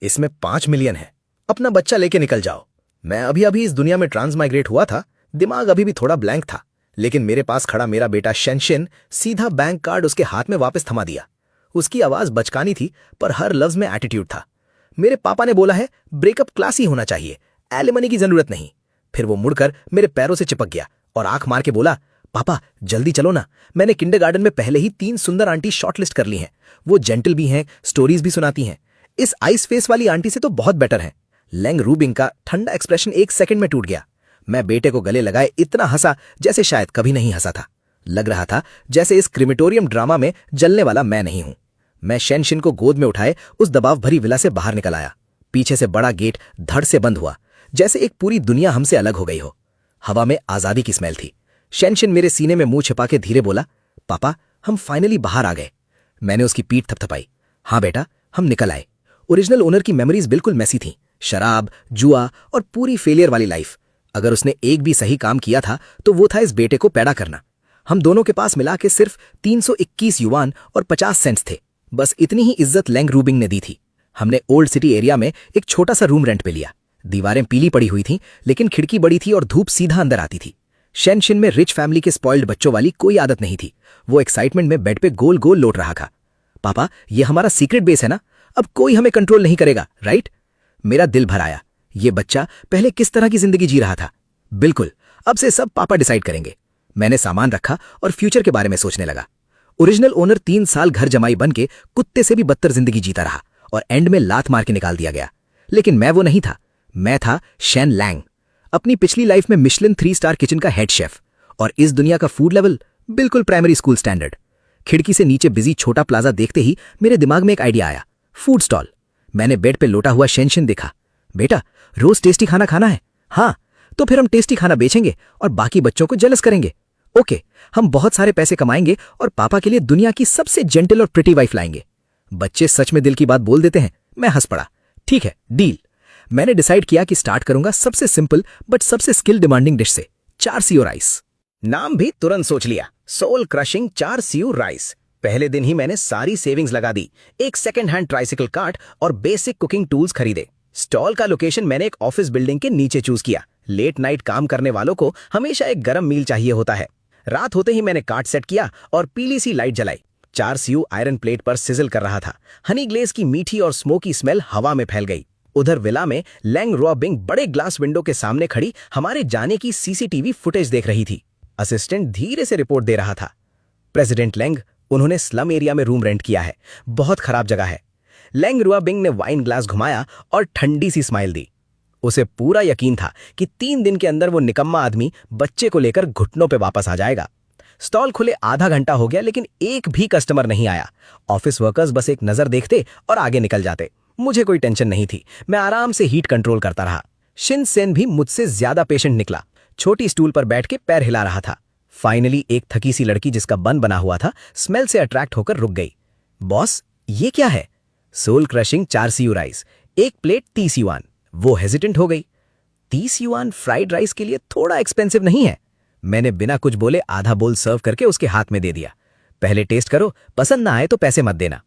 इसमें 5 मिलियन है। अपना बच्चा लेके निकल जाओ। मैं अभी अभी इस दुनिया में ट्रांसमाइग्रेट हुआ था, दिमाग अभी भी थोड़ा ब्लैंक था, लेकिन मेरे पास खड़ा मेरा बेटा शेनशिन सीधा बैंक कार्ड उसके हाथ में वापस थमा दिया। उसकी आवाज बचकानी थी, पर हर लफ्ज में एटीट्यूड था। मेरे पापा ने बोला है ब्रेकअप क्लास ही होना चाहिए, एलिमनी की जरूरत नहीं। फिर वो मुड़कर मेरे पैरों से चिपक गया और आंख मार के बोला, पापा जल्दी चलो ना, मैंने किंडरगार्टन में पहले ही 3 सुंदर आंटी शॉर्टलिस्ट कर ली हैं। वो जेंटल भी हैं, स्टोरीज भी सुनाती हैं। इस आइस फेस वाली आंटी से तो बहुत बेटर है। लेंग रूबिंग का ठंडा एक्सप्रेशन 1 सेकंड में टूट गया। मैं बेटे को गले लगाए इतना हंसा जैसे शायद कभी नहीं हंसा था। लग रहा था जैसे इस क्रिमेटोरियम ड्रामा में जलने वाला मैं नहीं हूं। मैं शेनशिन को गोद में उठाए उस दबाव भरी विला से बाहर निकल आया। पीछे से बड़ा गेट धड़ से बंद हुआ, जैसे एक पूरी दुनिया हमसे अलग हो गई हो। हवा में आजादी की स्मेल थी। शेनशिन मेरे सीने में मुंह छिपा के धीरे बोला, पापा हम फाइनली बाहर आ गए। मैंने उसकी पीठ थपथपाई। हाँ बेटा, हम निकल आए। ओरिजिनल ओनर की मेमोरीज बिल्कुल मैसी थी। शराब, जुआ और पूरी फेलियर वाली लाइफ। अगर उसने एक भी सही काम किया था तो वो था इस बेटे को पैदा करना। हम दोनों के पास मिला के सिर्फ 321 युआन और 50 सेंट्स थे। बस इतनी ही इज्जत लेंग रूबिंग ने दी थी। हमने ओल्ड सिटी एरिया में एक छोटा सा रूम रेंट पे लिया। दीवारें पीली पड़ी हुई थीं, लेकिन खिड़की बड़ी थी और धूप सीधा अंदर आती थी। शेनशिन में रिच फैमिली के स्पॉइल्ड बच्चों वाली कोई आदत नहीं थी। वो एक्साइटमेंट में बेड पे गोल गोल लौट रहा था। पापा, ये हमारा सीक्रेट बेस है ना, अब कोई हमें कंट्रोल नहीं करेगा, राइट? मेरा दिल भर आया। ये बच्चा पहले किस तरह की जिंदगी जी रहा था। बिल्कुल, अब से सब पापा डिसाइड करेंगे। मैंने सामान रखा और फ्यूचर के बारे में सोचने लगा। ओरिजिनल ओनर 3 साल घर जमाई बन के कुत्ते से भी बदतर जिंदगी जीता रहा और एंड में लात मार के निकाल दिया गया। लेकिन मैं वो नहीं था। मैं था शेन लैंग, अपनी पिछली लाइफ में मिशलिन 3 स्टार किचन का हेड शेफ, और इस दुनिया का फूड लेवल बिल्कुल प्राइमरी स्कूल स्टैंडर्ड। खिड़की से नीचे बिजी छोटा प्लाजा देखते ही मेरे दिमाग में एक आइडिया आया, फूड स्टॉल। मैंने बेड पे लोटा हुआ शेनशिन देखा। बेटा, रोज टेस्टी खाना खाना है? हाँ, तो फिर हम टेस्टी खाना बेचेंगे और बाकी बच्चों को जेलस करेंगे। ओके, हम बहुत सारे पैसे कमाएंगे और पापा के लिए दुनिया की सबसे जेंटल और प्रिटी वाइफ लाएंगे। बच्चे सच में दिल की बात बोल देते हैं। मैं हंस पड़ा। ठीक है, डील। मैंने डिसाइड किया कि स्टार्ट करूंगा सबसे सिंपल बट सबसे स्किल डिमांडिंग डिश से, 4 सीओ राइस। नाम भी तुरंत सोच लिया, सोल क्रशिंग 4 सीओ राइस। पहले दिन ही मैंने सारी सेविंग्स लगा दी। एक सेकंड हैंड ट्राइसिकल कार्ट और बेसिक कुकिंग टूल्स खरीदे। स्टॉल का लोकेशन मैंने एक ऑफिस बिल्डिंग के नीचे चूज किया। लेट नाइट काम करने वालों को हमेशा एक गरम मील चाहिए होता है। रात होते ही मैंने कार्ट सेट किया और पीली सी लाइट जलाई। 4 सीयू आयरन प्लेट पर सिजल कर रहा था। हनी ग्लेज की मीठी और स्मोकी स्मेल हवा में फैल गई। उधर विला में लेंग रूबिंग बड़े ग्लास विंडो के सामने खड़ी हमारे जाने की सीसीटीवी फुटेज देख रही थी। असिस्टेंट धीरे से रिपोर्ट दे रहा था, प्रेसिडेंट लेंग, उन्होंने स्लम एरिया में रूम रेंट किया है, बहुत खराब जगह है। लेंग रूबिंग ने वाइन ग्लास घुमाया और ठंडी सी स्माइल दी। उसे पूरा यकीन था कि 3 दिन के अंदर वो निकम्मा आदमी बच्चे को लेकर घुटनों पे वापस आ जाएगा। स्टॉल खुले आधा घंटा हो गया, लेकिन एक भी कस्टमर नहीं आया। ऑफिस वर्कर्स बस एक नजर देखते और आगे निकल जाते। मुझे कोई टेंशन नहीं थी। मैं आराम से हीट कंट्रोल करता रहा। शिनसेन भी मुझसे ज्यादा पेशेंट निकला। छोटी स्टूल पर बैठ के पैर हिला रहा था। फाइनली एक थकी सी लड़की जिसका बन बना हुआ था स्मेल से अट्रैक्ट होकर रुक गई। बॉस, ये क्या है? सोल क्रशिंग 4 सीयू राइस, एक प्लेट 30 युआन। वो हेजिटेंट हो गई। 30 युआन फ्राइड राइस के लिए थोड़ा एक्सपेंसिव नहीं है? मैंने बिना कुछ बोले आधा बोल सर्व करके उसके हाथ में दे दिया। पहले टेस्ट करो, पसंद ना आए तो पैसे मत देना।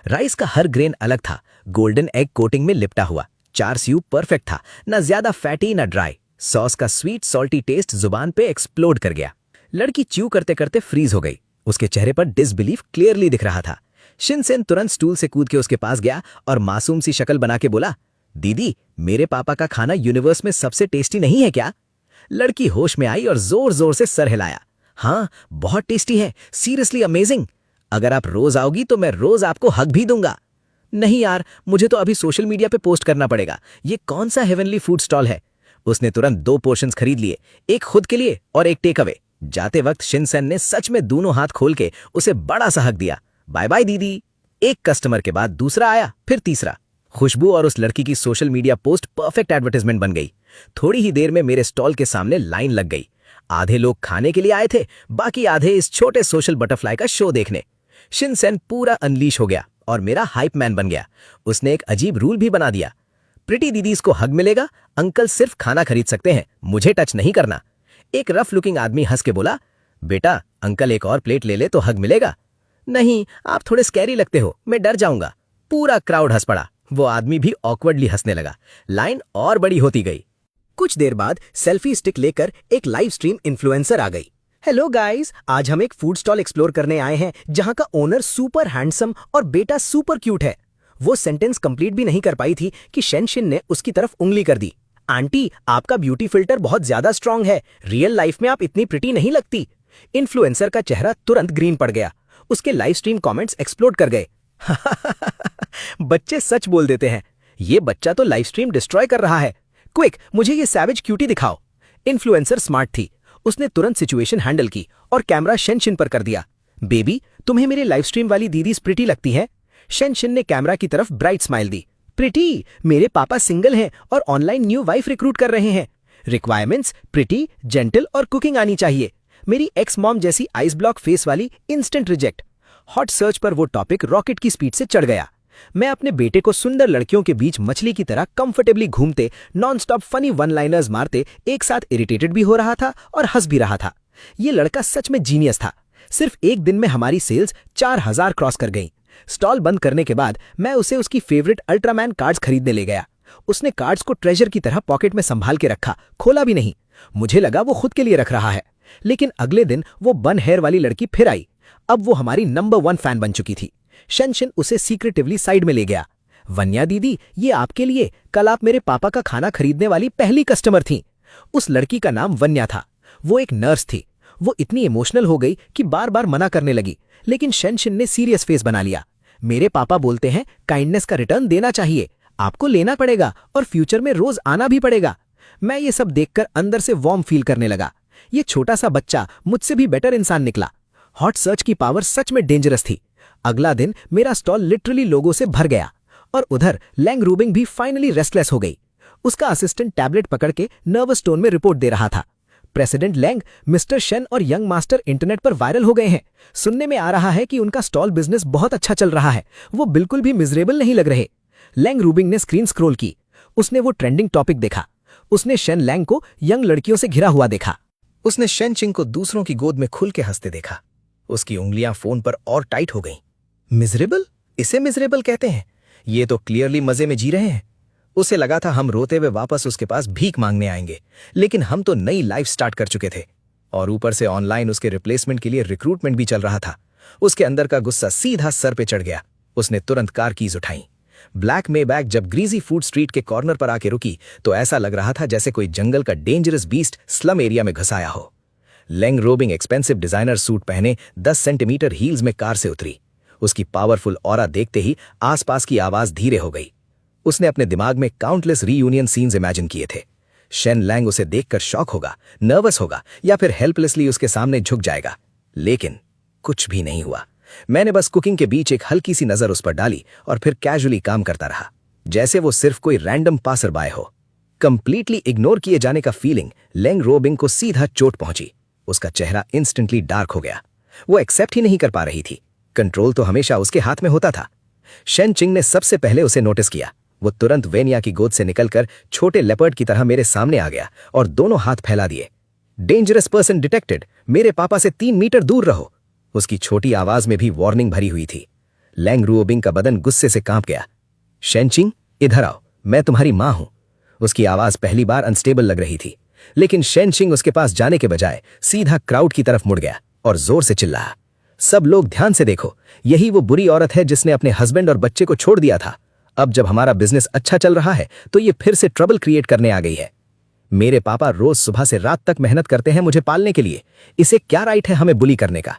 राइस का हर ग्रेन अलग था, गोल्डन एग कोटिंग में लिपटा हुआ। 4 सीयू परफेक्ट था, ना ज्यादा फैटी ना ड्राई। सॉस का स्वीट सॉल्टी टेस्ट जुबान पे एक्सप्लोड कर गया। लड़की च्यू करते करते फ्रीज हो गई। उसके चेहरे पर डिसबिलीफ क्लियरली दिख रहा था। शिनसेन तुरंत स्टूल से कूद के उसके पास गया और मासूम सी शक्ल बना के बोला, दीदी, मेरे पापा का खाना यूनिवर्स में सबसे टेस्टी नहीं है क्या? लड़की होश में आई और जोर जोर से सर हिलाया। हाँ, बहुत टेस्टी है, सीरियसली अमेजिंग। अगर आप रोज आओगी तो मैं रोज आपको हग भी दूंगा। नहीं यार, मुझे तो अभी सोशल मीडिया पे पोस्ट करना पड़ेगा। ये कौन सा हेवनली फूड स्टॉल है? उसने तुरंत 2 पोर्शंस खरीद लिए, एक खुद के लिए और एक टेक अवे। जाते वक्त शिनसेन ने सच में दोनों हाथ खोल के उसे बड़ा सा हक दिया। बाय बाय दीदी। एक कस्टमर के बाद दूसरा आया, फिर तीसरा। खुशबू और उस लड़की की social media post perfect advertisement बन गई। थोड़ी ही देर में मेरे स्टॉल के सामने लाइन लग गई। आधे लोग खाने के लिए आए थे, बाकी आधे इस छोटे सोशल बटरफ्लाई का शो देखने। शिनसेन पूरा अनलीश हो गया और मेरा हाइप मैन बन गया। उसने एक अजीब रूल भी बना दिया, प्रिटी दीदीज को हग मिलेगा, अंकल सिर्फ खाना खरीद सकते हैं, मुझे टच नहीं करना। एक रफ लुकिंग आदमी हंस के बोला, बेटा, अंकल एक और प्लेट ले ले तो हग मिलेगा। नहीं, आप थोड़े स्कैरी लगते हो, मैं डर जाऊंगा। पूरा क्राउड हंस पड़ा। वो आदमी भी ऑकवर्डली हंसने लगा। लाइन और बड़ी होती गई। कुछ देर बाद सेल्फी स्टिक लेकर एक लाइव स्ट्रीम इन्फ्लुएंसर आ गई। हेलो गाइस, आज हम एक फूड स्टॉल एक्सप्लोर करने आए हैं जहां का ओनर सुपर हैंडसम और बेटा सुपर क्यूट है। वो सेंटेंस कंप्लीट भी नहीं कर पाई थी कि शेनशिन ने उसकी तरफ उंगली कर दी। आंटी, आपका ब्यूटी फिल्टर बहुत ज्यादा स्ट्रांग है, रियल लाइफ में आप इतनी प्रिटी नहीं लगती। इन्फ्लुएंसर का चेहरा तुरंत ग्रीन पड़ गया। उसके लाइव स्ट्रीम कमेंट्स एक्सप्लोड कर गए। बच्चे सच बोल देते हैं। ये बच्चा तो लाइव स्ट्रीम डिस्ट्रॉय कर रहा है। क्विक, मुझे ये सैवेज क्यूटी दिखाओ। इन्फ्लुएंसर स्मार्ट थी। उसने तुरंत सिचुएशन हैंडल की और कैमरा शेनशिन पर कर दिया। बेबी, तुम्हें मेरे लाइव स्ट्रीम वाली दीदी प्रिटी लगती है। शेनशिन ने कैमरा की तरफ ब्राइट स्माइल दी। प्रिटी, मेरे पापा सिंगल हैं और ऑनलाइन न्यू वाइफ रिक्रूट कर रहे हैं। रिक्वायरमेंट्स प्रिटी, जेंटल और कुकिंग आनी चाहिए। मेरी एक्स मॉम जैसी आइस ब्लॉक फेस वाली इंस्टेंट रिजेक्ट। हॉट सर्च पर वो टॉपिक रॉकेट की स्पीड से चढ़ गया। मैं अपने बेटे को सुंदर लड़कियों के बीच मछली की तरह कंफर्टेबली घूमते, non stop funny one liners मारते एक साथ इरिटेटेड भी हो रहा था और हंस भी रहा था। ये लड़का सच में जीनियस था। सिर्फ एक दिन में हमारी सेल्स 4000 क्रॉस कर गई। स्टॉल बंद करने के बाद मैं उसे उसकी फेवरेट अल्ट्रामैन कार्ड्स खरीदने ले गया। उसने कार्ड्स को ट्रेजर की तरह पॉकेट में संभाल के रखा, खोला भी नहीं। मुझे लगा वो खुद के लिए रख रहा है, लेकिन अगले दिन वो बन हेयर वाली लड़की फिर आई। अब वो हमारी नंबर 1 फैन बन चुकी थी। शेनशिन उसे सीक्रेटिवली साइड में ले गया। वन्या दीदी, ये आपके लिए, कल आप मेरे पापा का खाना खरीदने वाली पहली कस्टमर थीं। उस लड़की का नाम वन्या था। वो एक नर्स थी। वो इतनी इमोशनल हो गई कि बार बार मना करने लगी, लेकिन शेनशिन ने सीरियस फेस बना लिया। मेरे पापा बोलते हैं काइंडनेस का रिटर्न देना चाहिए, आपको लेना पड़ेगा और फ्यूचर में रोज आना भी पड़ेगा। मैं ये सब देखकर अंदर से वार्म फील करने लगा। ये छोटा सा बच्चा मुझसे भी बेटर इंसान निकला। हॉट सर्च की पावर सच में डेंजरस थी। अगला दिन मेरा स्टॉल लिटरली लोगों से भर गया और उधर लैंग रूबिंग भी फाइनली रेस्टलेस हो गई। उसका असिस्टेंट टैबलेट पकड़ के नर्वस टोन में रिपोर्ट दे रहा था। प्रेसिडेंट लैंग, मिस्टर शेन और यंग मास्टर इंटरनेट पर वायरल हो गए हैं। सुनने में आ रहा है कि उनका स्टॉल बिजनेस बहुत अच्छा चल रहा है। वो बिल्कुल भी मिजरेबल नहीं लग रहे। लैंग रूबिंग ने स्क्रीन स्क्रॉल की। उसने वो ट्रेंडिंग टॉपिक देखा। उसने शेन लैंग को यंग लड़कियों से घिरा हुआ देखा। उसने शेनचिंग को दूसरों की गोद में खुल के हंसते देखा। उसकी उंगलियां फोन पर और टाइट हो गईं। मिजरेबल? इसे मिजरेबल कहते हैं? ये तो क्लियरली मजे में जी रहे हैं। उसे लगा था हम रोते हुए वापस उसके पास भीख मांगने आएंगे, लेकिन हम तो नई लाइफ स्टार्ट कर चुके थे और ऊपर से ऑनलाइन उसके रिप्लेसमेंट के लिए रिक्रूटमेंट भी चल रहा था। उसके अंदर का गुस्सा सीधा सर पे चढ़ गया। उसने तुरंत कार कीज उठाई। ब्लैक मेबैक जब ग्रीजी फूड स्ट्रीट के कॉर्नर पर आके रुकी तो ऐसा लग रहा था जैसे कोई जंगल का डेंजरस बीस्ट स्लम एरिया में घुसाया हो। Lang Robing expensive designer suit पहने 10 सेंटीमीटर हील्स में कार से उतरी। उसकी पावरफुल ऑरा देखते ही आसपास की आवाज धीरे हो गई। उसने अपने दिमाग में काउंटलेस रीयूनियन सीन्स इमेजिन किए थे। शेन लैंग उसे देखकर शॉक होगा, नर्वस होगा या फिर हेल्पलेसली उसके सामने झुक जाएगा, लेकिन कुछ भी नहीं हुआ। मैंने बस कुकिंग के बीच एक हल्की सी नजर उस पर डाली और फिर कैजुअली काम करता रहा, जैसे वो सिर्फ कोई रैंडम पासर बाय हो। कंप्लीटली इग्नोर किए जाने का फीलिंग लैंग रोबिंग को सीधा चोट पहुंची। उसका चेहरा इंस्टेंटली डार्क हो गया। वो एक्सेप्ट ही नहीं कर पा रही थी। कंट्रोल तो हमेशा उसके हाथ में होता था। शेनचिंग ने सबसे पहले उसे नोटिस किया। वो तुरंत वेनिया की गोद से निकलकर छोटे लेपर्ड की तरह मेरे सामने आ गया और दोनों हाथ फैला दिए। डेंजरस पर्सन डिटेक्टेड, मेरे पापा से 3 मीटर दूर रहो। उसकी छोटी आवाज में भी वार्निंग भरी हुई थी। लैंग रूबिंग का बदन गुस्से से कांप गया। शेनचिंग, इधर आओ, मैं तुम्हारी मां हूं। उसकी आवाज पहली बार अनस्टेबल लग रही थी, लेकिन शेनचिंग उसके पास जाने के बजाय सीधा क्राउड की तरफ मुड़ गया और जोर से चिल्लाया, सब लोग ध्यान से देखो, यही वो बुरी औरत है जिसने अपने हस्बैंड और बच्चे को छोड़ दिया था। अब जब हमारा बिजनेस अच्छा चल रहा है तो ये फिर से ट्रबल क्रिएट करने आ गई है। मेरे पापा रोज सुबह से रात तक मेहनत करते हैं मुझे पालने के लिए, इसे क्या राइट है हमें बुली करने का?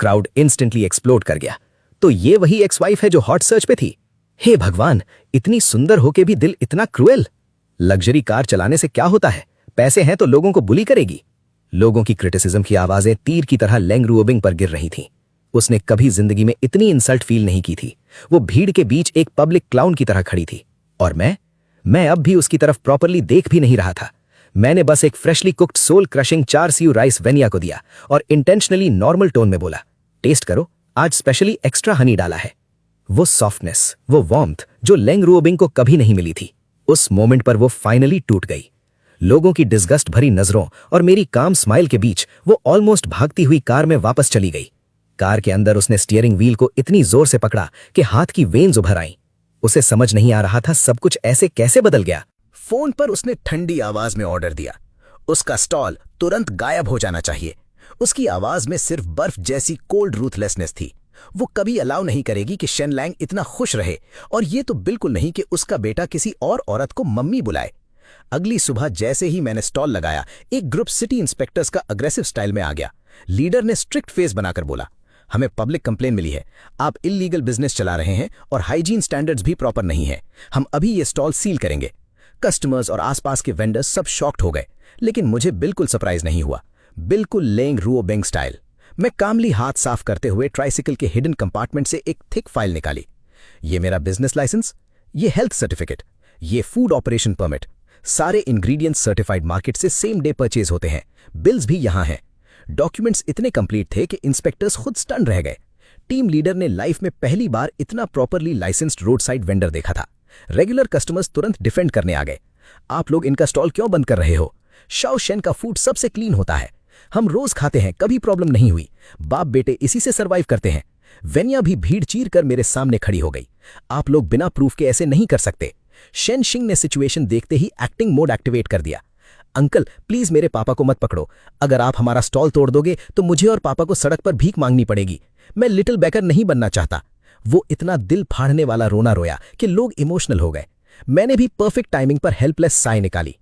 क्राउड इंस्टेंटली एक्सप्लोड कर गया। तो ये वही एक्स वाइफ है जो हॉट सर्च पे थी? हे भगवान, इतनी सुंदर होके भी दिल इतना क्रूएल। लग्जरी कार चलाने से क्या होता है, पैसे हैं तो लोगों को बुली करेगी। लोगों की क्रिटिसिज्म की आवाजें तीर की तरह लैंग रूबिंग पर गिर रही थीं। उसने कभी जिंदगी में इतनी इंसल्ट फील नहीं की थी। वो भीड़ के बीच एक पब्लिक क्लाउन की तरह खड़ी थी और मैं अब भी उसकी तरफ प्रॉपरली देख भी नहीं रहा था। मैंने बस एक फ्रेशली कुक्ड सोल क्रशिंग 4 सीयू राइस वेनिया को दिया और इंटेंशनली नॉर्मल टोन में बोला, टेस्ट करो, आज स्पेशली एक्स्ट्रा हनी डाला है। वो सॉफ्टनेस, वो वार्मथ जो लैंग रूबिंग को कभी नहीं मिली थी, उस मोमेंट पर वो फाइनली टूट गई। लोगों की डिस्गस्ट भरी नजरों और मेरी काम स्माइल के बीच वो ऑलमोस्ट भागती हुई कार में वापस चली गई। कार के अंदर उसने स्टीयरिंग व्हील को इतनी जोर से पकड़ा कि हाथ की वेन्स उभर आईं। उसे समझ नहीं आ रहा था सब कुछ ऐसे कैसे बदल गया। फोन पर उसने ठंडी आवाज में ऑर्डर दिया। उसका स्टॉल तुरंत गायब हो जाना चाहिए। उसकी आवाज में सिर्फ बर्फ जैसी कोल्ड रूथलेसनेस थी। वो कभी अलाउ नहीं करेगी कि शेन लैंग इतना खुश रहे, और ये तो बिल्कुल नहीं कि उसका बेटा किसी और औरत को मम्मी बुलाए। अगली सुबह जैसे ही मैंने स्टॉल लगाया, एक ग्रुप सिटी इंस्पेक्टर्स का अग्रेसिव स्टाइल में आ गया। लीडर ने स्ट्रिक्ट फेस बनाकर बोला, हमें पब्लिक कंप्लेन मिली है, आप इल्लीगल बिजनेस चला रहे हैं और हाइजीन स्टैंडर्ड्स भी प्रॉपर नहीं है। हम अभी ये स्टॉल सील करेंगे। कस्टमर्स और आसपास के वेंडर्स सब शॉक्ड हो गए, लेकिन मुझे बिल्कुल सरप्राइज नहीं हुआ। बिल्कुल लेंग रुओबेंग स्टाइल। मैं कामली हाथ साफ करते हुए ट्राइसिकल के हिडन कंपार्टमेंट से एक थिक फाइल निकाली। ये मेरा बिजनेस लाइसेंस, ये हेल्थ सर्टिफिकेट, ये फूड ऑपरेशन परमिट, सारे इंग्रेडिएंट्स सर्टिफाइड मार्केट से सेम डे परचेज होते हैं, बिल्स भी यहां हैं। डॉक्यूमेंट्स इतने कंप्लीट थे कि इंस्पेक्टर्स खुद स्टन रह गए। टीम लीडर ने लाइफ में पहली बार इतना properly licensed road side vendor देखा था। रेगुलर कस्टमर्स तुरंत डिफेंड करने आ गए। आप लोग इनका स्टॉल क्यों बंद कर रहे हो? शाओ शेन का फूड सबसे क्लीन होता है, हम रोज खाते हैं, कभी प्रॉब्लम नहीं हुई। बाप बेटे इसी से सरवाइव करते हैं। वेन्या भी भीड़ चीर कर मेरे सामने खड़ी हो गई। आप लोग बिना प्रूफ के ऐसे नहीं कर सकते। शेन शिंग ने सिचुएशन देखते ही एक्टिंग मोड एक्टिवेट कर दिया। अंकल प्लीज मेरे पापा को मत पकड़ो। अगर आप हमारा स्टॉल तोड़ दोगे तो मुझे और पापा को सड़क पर भीख मांगनी पड़ेगी। मैं लिटिल बेकर नहीं बनना चाहता। वो इतना दिल फाड़ने वाला रोना रोया कि लोग इमोशनल हो गए। मैंने भी परफेक्ट टाइमिंग पर हेल्पलेस साई निकाली।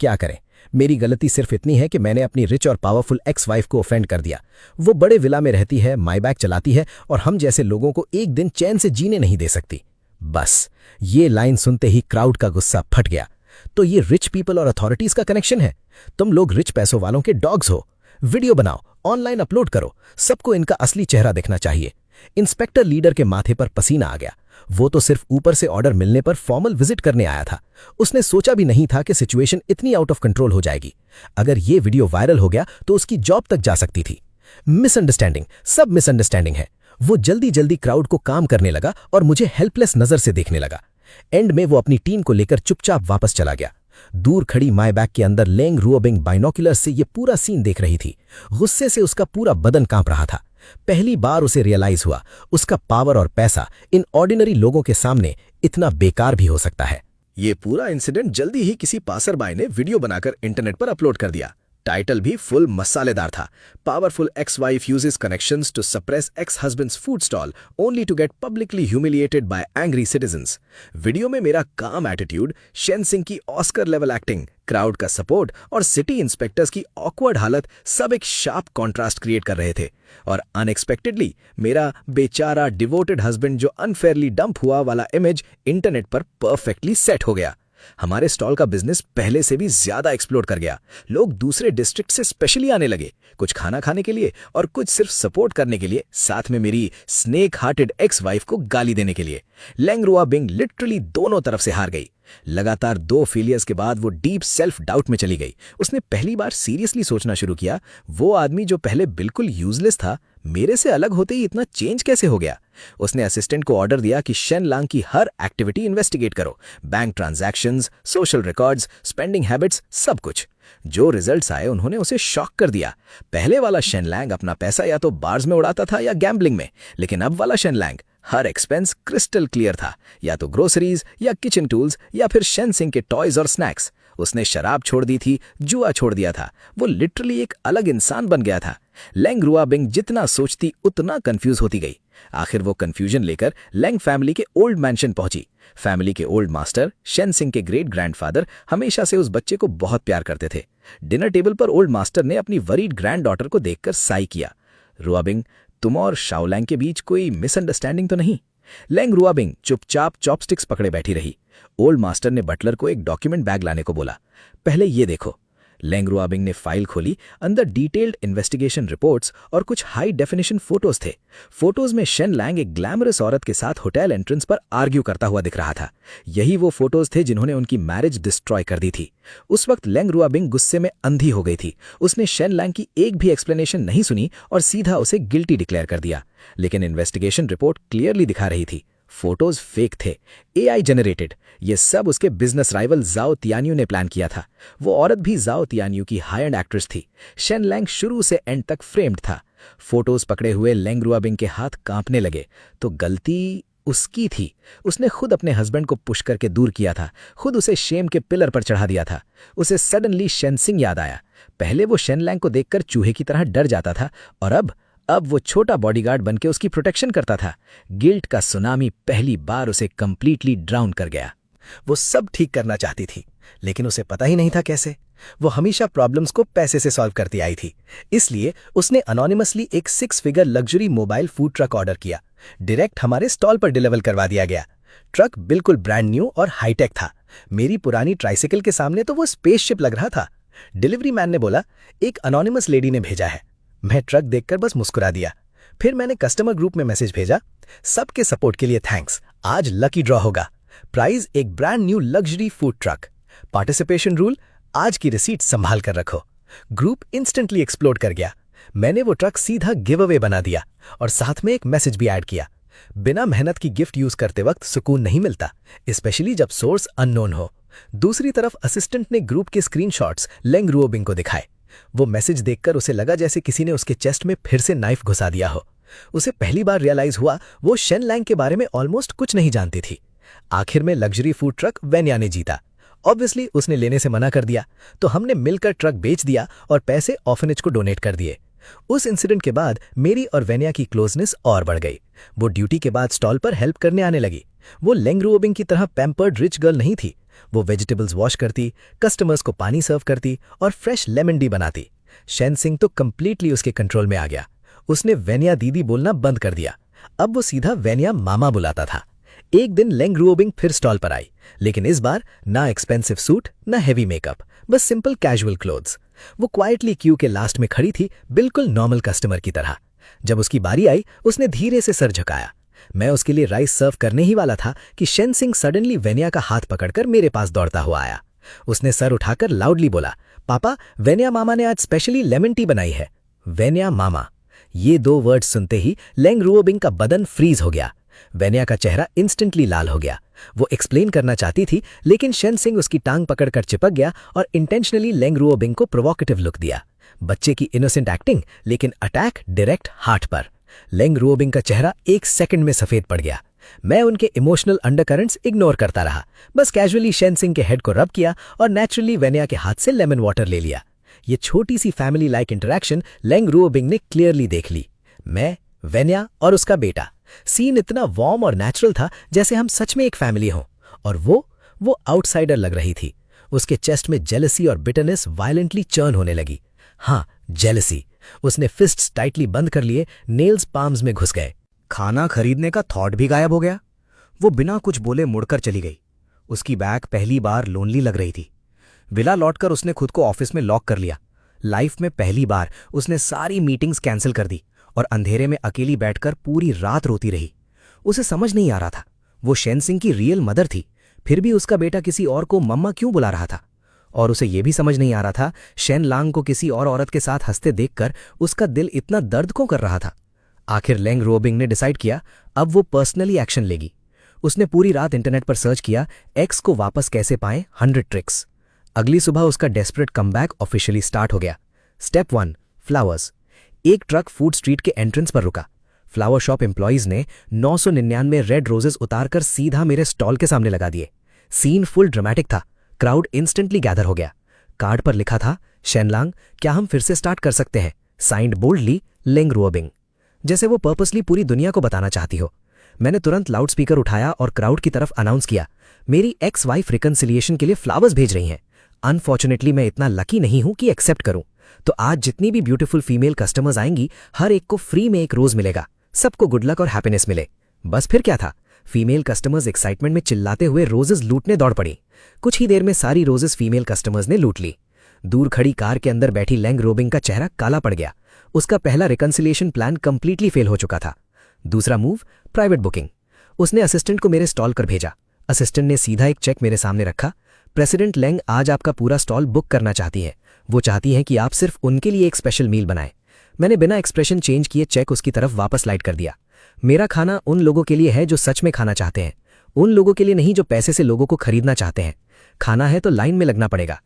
क्या करें, मेरी गलती सिर्फ इतनी है कि मैंने अपनी रिच और पावरफुल एक्स वाइफ को ऑफेंड कर दिया। वो बड़े विला में रहती है, माईबैक चलाती है और हम जैसे लोगों को एक दिन चैन से जीने नहीं दे सकती। बस ये लाइन सुनते ही क्राउड का गुस्सा फट गया। तो ये रिच पीपल और अथॉरिटीज का कनेक्शन है? तुम लोग रिच पैसों वालों के डॉग्स हो। वीडियो बनाओ, ऑनलाइन अपलोड करो, सबको इनका असली चेहरा दिखना चाहिए। इंस्पेक्टर लीडर के माथे पर पसीना आ गया। वो तो सिर्फ ऊपर से ऑर्डर मिलने पर फॉर्मल विजिट करने आया था। उसने सोचा भी नहीं था कि सिचुएशन इतनी आउट ऑफ कंट्रोल हो जाएगी। अगर ये वीडियो वायरल हो गया तो उसकी जॉब तक जा सकती थी। मिसअंडरस्टैंडिंग, सब मिसअंडरस्टैंडिंग है। वो जल्दी जल्दी क्राउड को काम करने लगा और मुझे हेल्पलेस नजर से देखने लगा। एंड में वो अपनी टीम को लेकर चुपचाप वापस चला गया। दूर खड़ी माईबैक के अंदर लेंग रुओबिंग बाइनोकुलर से ये पूरा सीन देख रही थी। गुस्से से उसका पूरा बदन कांप रहा था। पहली बार उसे रियलाइज हुआ उसका पावर और पैसा इन ऑर्डिनरी लोगों के सामने इतना बेकार भी हो सकता है। ये पूरा इंसिडेंट जल्दी ही किसी पासरबाई ने वीडियो बनाकर इंटरनेट पर अपलोड कर दिया। टाइटल भी फुल मसालेदार था। Powerful ex wife uses connections to suppress ex husband's food stall only to get publicly humiliated by angry citizens. Video में मेरा काम एटीट्यूड, शेन सिंह की ऑस्कर लेवल एक्टिंग, क्राउड का सपोर्ट और सिटी इंस्पेक्टर्स की ऑकवर्ड हालत सब एक शार्प कॉन्ट्रास्ट क्रिएट कर रहे थे। और अनएक्सपेक्टेडली मेरा बेचारा डिवोटेड हस्बैंड जो अनफेयरली डंप हुआ वाला इमेज इंटरनेट पर परफेक्टली सेट हो गया। हमारे स्टॉल का बिजनेस पहले से भी ज्यादा एक्सप्लोर कर गया। लोग दूसरे डिस्ट्रिक्ट से स्पेशली आने लगे, कुछ खाना खाने के लिए और कुछ सिर्फ सपोर्ट करने के लिए, साथ में मेरी स्नेक हार्टेड एक्स वाइफ को गाली देने के लिए। लेंग रुओबिंग लिटरली दोनों तरफ से हार गई। लगातार 2 फेलियर्स के बाद वो डीप सेल्फ डाउट में चली गई। उसने पहली बार सीरियसली सोचना शुरू किया, वो आदमी जो पहले बिल्कुल यूजलेस था, मेरे से अलग होते ही इतना चेंज कैसे हो गया। उसने असिस्टेंट को ऑर्डर दिया कि शेन लांग की हर एक्टिविटी इन्वेस्टिगेट करो, bank transactions, social records, spending habits, सब कुछ। जो रिजल्ट्स आए उन्होंने उसे शॉक कर दिया। पहले वाला शेन लैंग अपना पैसा या तो बार्स में उड़ाता था या गैम्बलिंग में, लेकिन अब वाला शेन लैंग हर एक्सपेंस क्रिस्टल क्लियर था, या तो ग्रोसरीज या किचन टूल्स या फिर शेन सिंह के टॉयज और स्नैक्स। उसने शराब छोड़ दी थी, जुआ छोड़ दिया था। वो लिटरली एक अलग इंसान बन गया था। लेंग रुओबिंग जितना सोचती उतना कंफ्यूज होती गई। आखिर वो कंफ्यूजन लेकर लेंग फैमिली के ओल्ड मैंशन पहुंची। फैमिली के ओल्ड मास्टर शेन सिंह के ग्रेट ग्रैंडफादर हमेशा से उस बच्चे को बहुत प्यार करते थे। डिनर टेबल पर ओल्ड मास्टर ने अपनी वरीड ग्रैंड डॉटर को देखकर साई किया। रुओबिंग, तुम और शाओ लैंग के बीच कोई मिसअंडरस्टैंडिंग तो नहीं? लेंग रुओबिंग चुपचाप चॉपस्टिक्स पकड़े बैठी रही। ओल्ड मास्टर ने बटलर को एक डॉक्यूमेंट बैग लाने को बोला। पहले ये देखो। लेंग रुओबिंग ने फाइल खोली। अंदर डिटेल्ड इन्वेस्टिगेशन रिपोर्ट्स और कुछ हाई डेफिनेशन फोटोज थे। फोटोज में शेन लैंग एक ग्लैमरस औरत के साथ होटल एंट्रेंस पर आर्ग्यू करता हुआ दिख रहा था। यही वो फोटोज थे जिन्होंने उनकी मैरिज डिस्ट्रॉय कर दी थी। उस वक्त लेंग रुओबिंग गुस्से में अंधी हो गई थी। उसने शेन लैंग की एक भी एक्सप्लेनेशन नहीं सुनी और सीधा उसे गिल्टी डिक्लेयर कर दिया। लेकिन इन्वेस्टिगेशन रिपोर्ट क्लियरली दिखा रही थी फोटोज फेक थे, एआई जनरेटेड। ये सब उसके बिजनेस राइवल जाओ तियान्यू ने प्लान किया था। वो औरत भी जाओ तियान्यू की हाई एंड एक्ट्रेस थी। शेन लैंग शुरू से एंड तक फ्रेम्ड था। फोटोज पकड़े हुए लेंग रुओबिंग के हाथ कांपने लगे। तो गलती उसकी थी। उसने खुद अपने हस्बैंड को पुश करके दूर किया था, खुद उसे शेम के पिलर पर चढ़ा दिया था। उसे सडनली शेनसिंग याद आया। पहले वो शेनलैंग को देखकर चूहे की तरह डर जाता था, और अब वो छोटा बॉडीगार्ड बनके उसकी प्रोटेक्शन करता था। गिल्ट का सुनामी पहली बार उसे कंप्लीटली ड्राउन कर गया। वो सब ठीक करना चाहती थी, लेकिन उसे पता ही नहीं था कैसे। वो हमेशा प्रॉब्लम्स को पैसे से सॉल्व करती आई थी। इसलिए उसने अनोनिमसली एक 6 figure luxury mobile food truck order किया। डायरेक्ट हमारे स्टॉल पर डिलीवर करवा दिया गया। ट्रक बिल्कुल ब्रांड न्यू और हाईटेक था। मेरी पुरानी ट्राइसिकल के सामने तो वो स्पेसशिप लग रहा था। डिलीवरी मैन ने बोला, एक अनोनिमस लेडी ने भेजा है। मैं ट्रक देखकर बस मुस्कुरा दिया। फिर मैंने कस्टमर ग्रुप में मैसेज भेजा, सबके सपोर्ट के लिए थैंक्स, आज लकी ड्रॉ होगा। प्राइज एक brand new luxury food truck. Participation rule, आज की रिसीट संभाल कर रखो। ग्रुप इंस्टेंटली एक्सप्लोड कर गया। मैंने वो ट्रक सीधा गिव अवे बना दिया और साथ में एक मैसेज भी ऐड किया। बिना मेहनत की गिफ्ट यूज करते वक्त सुकून नहीं मिलता, स्पेशली जब सोर्स अननोन हो। दूसरी तरफ असिस्टेंट ने ग्रुप के स्क्रीनशॉट्स लेंग रुओबिंग को दिखाए। वो मैसेज देखकर उसे लगा जैसे किसी ने उसके चेस्ट में फिर से नाइफ घुसा दिया हो। उसे पहली बार रियलाइज हुआ वो शेनलैंग के बारे में ऑलमोस्ट कुछ नहीं जानती थी। आखिर में लग्जरी फूड ट्रक वेन्या ने जीता। ऑब्वियसली उसने लेने से मना कर दिया, तो हमने मिलकर ट्रक बेच दिया और पैसे ऑर्फनेज को डोनेट कर दिए। उस इंसिडेंट के बाद मेरी और वेन्या की क्लोजनेस और बढ़ गई। वो ड्यूटी के बाद स्टॉल पर हेल्प करने आने लगी। वो लेंग रुओबिंग की तरह पैम्पर्ड रिच गर्ल नहीं थी। वो वेजिटेबल्स वॉश करती, कस्टमर्स को पानी सर्व करती और फ्रेश लेमन टी बनाती। शेनसिंग तो कंप्लीटली उसके कंट्रोल में आ गया। उसने वेन्या दीदी बोलना बंद कर दिया। अब वो सीधा वेन्या मामा बुलाता था। एक दिन लेंग रुओबिंग फिर स्टॉल पर आई, लेकिन इस बार ना एक्सपेंसिव सूट ना हेवी मेकअप, बस सिंपल कैजुअल क्लोथ्स। वो क्वाइटली क्यू के लास्ट में खड़ी थी, बिल्कुल नॉर्मल कस्टमर की तरह। जब उसकी बारी आई, उसने धीरे से सर झुकाया। मैं उसके लिए राइस सर्व करने ही वाला था कि शेनसिंग सडनली वेन्या का हाथ पकड़कर मेरे पास दौड़ता हुआ आया। उसने सर उठाकर लाउडली बोला, पापा, वेन्या मामा ने आज स्पेशली लेमन टी बनाई है। वेन्या मामा, ये 2 वर्ड सुनते ही लेंग रुओबिंग का बदन फ्रीज हो गया। वेन्या का चेहरा इंस्टेंटली लाल हो गया। वो एक्सप्लेन करना चाहती थी, लेकिन शेनसिंग उसकी टांग पकड़कर चिपक गया और इंटेंशनली लेंग रुओबिंग को प्रोवोकेटिव लुक दिया। बच्चे की इनोसेंट एक्टिंग, लेकिन अटैक डायरेक्ट हार्ट पर। लेंग रुओबिंग का चेहरा एक सेकंड में सफेद पड़ गया। मैं उनके इमोशनल अंडरकरंट्स इग्नोर करता रहा, बस कैजुअली शेनसिंग के हेड को रब किया और नेचुरली वेन्या के हाथ से लेमन वाटर ले लिया। ये छोटी सी फैमिली लाइक इंटरेक्शन लेंग रुओबिंग ने क्लियरली देख ली। मैं, वेन्या और उसका बेटा। सीन इतना वार्म और नेचुरल था जैसे हम सच में एक फैमिली हों। और वो आउटसाइडर लग रही थी। उसके चेस्ट में जेलसी और बिटरनेस वायलेंटली चर्न होने लगी। हाँ, जेलसी। उसने फिस्ट्स टाइटली बंद कर लिए, नेल्स पाम्स में घुस गए। खाना खरीदने का थॉट भी गायब हो गया। वो बिना कुछ बोले मुड़कर चली गई। उसकी बैग पहली बार लोनली लग रही थी। विला लौटकर उसने खुद को ऑफिस में लॉक कर लिया। लाइफ में पहली बार उसने सारी मीटिंग्स कैंसिल कर दी और अंधेरे में अकेली बैठकर पूरी रात रोती रही। उसे समझ नहीं आ रहा था, वो शेनसिंग की रियल मदर थी, फिर भी उसका बेटा किसी और को मम्मा क्यों बुला रहा था। और उसे यह भी समझ नहीं आ रहा था, शेनलांग को किसी और औरत के साथ हंसते देखकर उसका दिल इतना दर्द क्यों कर रहा था। आखिर लेंग रुओबिंग ने डिसाइड किया, अब वो पर्सनली एक्शन लेगी। उसने पूरी रात इंटरनेट पर सर्च किया, एक्स को वापस कैसे पाएं 100 ट्रिक्स। अगली सुबह उसका डेस्परेट कमबैक ऑफिशियली स्टार्ट हो गया। Step 1, flowers. एक ट्रक फूड स्ट्रीट के एंट्रेंस पर रुका। फ्लावर शॉप एम्प्लॉइज ने 999 रेड रोजेस उतारकर सीधा मेरे स्टॉल के सामने लगा दिए। सीन फुल ड्रामेटिक था। क्राउड इंस्टेंटली गैदर हो गया। कार्ड पर लिखा था, शेनलांग, क्या हम फिर से स्टार्ट कर सकते हैं? Signed boldly, Leng Ruobing. जैसे वो पर्पसली पूरी दुनिया को बताना चाहती हो। मैंने तुरंत लाउडस्पीकर उठाया और क्राउड की तरफ अनाउंस किया, मेरी एक्स वाइफ रिकन्सिलिएशन के लिए फ्लावर्स भेज रही हैं। अनफॉर्चुनेटली मैं इतना लकी नहीं हूं कि एक्सेप्ट करूं, तो आज जितनी भी ब्यूटीफुल फीमेल कस्टमर्स आएंगी, हर एक को फ्री में एक रोज मिलेगा। सबको गुड लक और हैप्पीनेस मिले। बस फिर क्या था, फीमेल कस्टमर्स एक्साइटमेंट में चिल्लाते हुए रोजेस लूटने दौड़ पड़ी। कुछ ही देर में सारी रोजेस फीमेल कस्टमर्स ने लूट ली। दूर खड़ी कार के अंदर बैठी लेंग रुओबिंग का चेहरा काला पड़ गया। उसका पहला रिकन्सिलिएशन प्लान कंप्लीटली फेल हो चुका था। दूसरा मूव, प्राइवेट बुकिंग। उसने असिस्टेंट को मेरे स्टॉल कर भेजा। असिस्टेंट ने सीधा एक चेक मेरे सामने रखा। प्रेसिडेंट लेंग आज आपका पूरा स्टॉल बुक करना चाहती है। वो चाहती हैं कि आप सिर्फ उनके लिए एक स्पेशल मील बनाएं। मैंने बिना एक्सप्रेशन चेंज किए चेक उसकी तरफ वापस स्लाइड कर दिया। मेरा खाना उन लोगों के लिए है जो सच में खाना चाहते हैं, उन लोगों के लिए नहीं जो पैसे से लोगों को खरीदना चाहते हैं। खाना है तो लाइन में लगना पड़ेगा।